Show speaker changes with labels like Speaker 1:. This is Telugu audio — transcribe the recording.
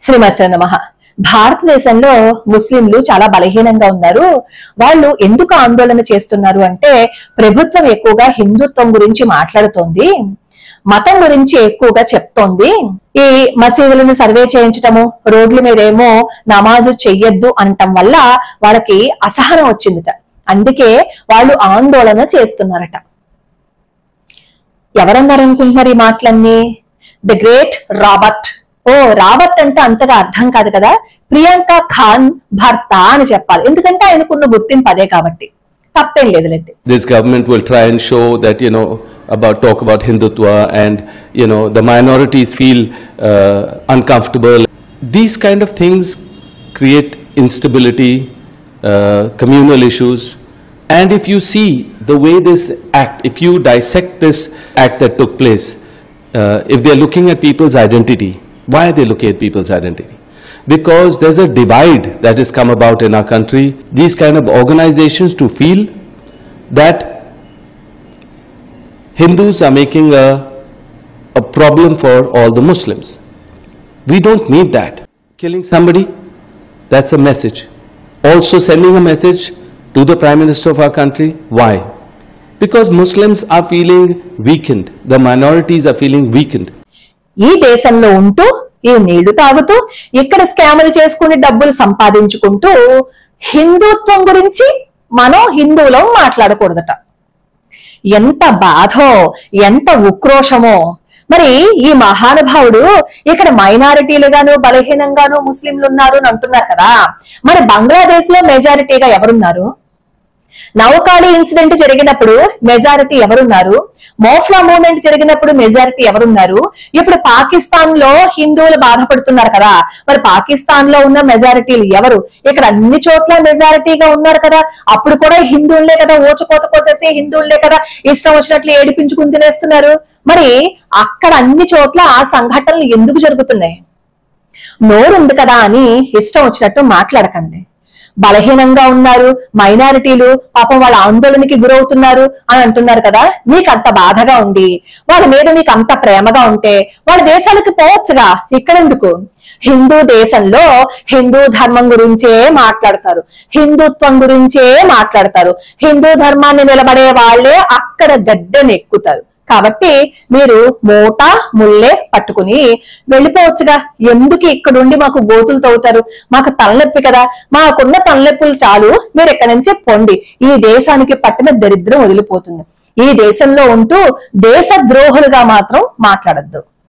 Speaker 1: శ్రీమతే నమః. భారతదేశంలో ముస్లింలు చాలా బలహీనంగా ఉన్నారు. వాళ్ళు ఎందుకు ఆందోళన చేస్తున్నారు అంటే, ప్రభుత్వం ఎక్కువగా హిందుత్వం గురించి మాట్లాడుతోంది, మతం గురించి ఎక్కువగా చెప్తోంది. ఈ మసీదులను సర్వే చేయించటము, రోడ్ల మీద ఏమో నమాజు చెయ్యొద్దు అనటం వల్ల వాళ్ళకి అసహనం వచ్చిందిట. అందుకే వాళ్ళు ఆందోళన చేస్తున్నారట. ఎవరన్నారు అనుకుంటున్నారు ఈ మాటలన్నీ? The great Robert. రాబర్ట్ అంటే అంతగా అర్థం కాదు కదా, ప్రియాంక ఖాన్ భర్త అని చెప్పాలి, ఎందుకంటే ఆయనకున్న గుర్తింపు అదే కాబట్టి. తప్పేం లేదులేండి.
Speaker 2: This government will try and show that, talk about Hindutva and, the minorities feel uncomfortable. These kind of things create instability, communal issues. And if you see the way this act, if you dissect this act that took place, if they're looking at people's identity, why are they looking at people's identity? Because there's a divide that has come about in our country. These kind of organizations to feel that Hindus are making a problem for all the Muslims. We don't need that. Killing somebody, that's a message. Also sending a message to the Prime Minister of our country. Why? Because Muslims are feeling weakened. The minorities are feeling weakened.
Speaker 1: ఈ దేశంలో ఉంటూ, ఈ నీళ్లు తాగుతూ, ఇక్కడ స్కాములు చేసుకుని డబ్బులు సంపాదించుకుంటూ, హిందుత్వం గురించి మనం హిందువులం మాట్లాడకూడదట. ఎంత బాధో, ఎంత ఉక్రోషమో. మరి ఈ మహానుభావుడు ఇక్కడ మైనారిటీలుగాను బలహీనంగాను ముస్లింలు ఉన్నారు అని అంటున్నారు కదా, మరి బంగ్లాదేశ్ లో మెజారిటీగా ఎవరున్నారు? నౌకాళీ ఇన్సిడెంట్ జరిగినప్పుడు మెజారిటీ ఎవరున్నారు? మోఫ్లా మూవ్మెంట్ జరిగినప్పుడు మెజారిటీ ఎవరున్నారు? ఇప్పుడు పాకిస్తాన్ లో హిందువులు బాధపడుతున్నారు కదా, మరి పాకిస్తాన్ లో ఉన్న మెజారిటీలు ఎవరు? ఇక్కడ అన్ని చోట్ల మెజారిటీగా ఉన్నారు కదా, అప్పుడు కూడా హిందువులే కదా ఊచకోత కోసేసి హిందువులే కదా ఇష్టం వచ్చినట్లు ఏడిపించుకుని తినేస్తున్నారు. మరి అక్కడ అన్ని చోట్ల ఆ సంఘటనలు ఎందుకు జరుగుతున్నాయి? నోరుంది కదా అని ఇష్టం వచ్చినట్టు మాట్లాడకండి. బలహీనంగా ఉన్నారు మైనారిటీలు, పాపం వాళ్ళ ఆందోళనకి గురవుతున్నారు అని అంటున్నారు కదా, మీకు అంత బాధగా ఉండి, వాళ్ళ మీద మీకు అంత ప్రేమగా ఉంటే వాళ్ళ దేశాలకు పోవచ్చుగా, ఇక్కడెందుకు? హిందూ దేశంలో హిందూ ధర్మం గురించే మాట్లాడతారు, హిందుత్వం గురించే మాట్లాడతారు, హిందూ ధర్మాన్ని నిలబడే వాళ్లే అక్కడ గద్దెనెక్కుతారు. కాబట్టి మీరు మూట ముల్లే పట్టుకుని వెళ్ళిపోవచ్చుగా, ఎందుకు ఇక్కడుండి మాకు గోతులు తవ్వుతారు? మాకు తలనొప్పి కదా, మాకున్న తలనొప్పులు చాలు, మీరు ఎక్కడి నుంచే పొండి. ఈ దేశానికి పట్టిన దరిద్రం వదిలిపోతుంది. ఈ దేశంలో ఉంటూ దేశ ద్రోహులుగా మాత్రం మాట్లాడద్దు.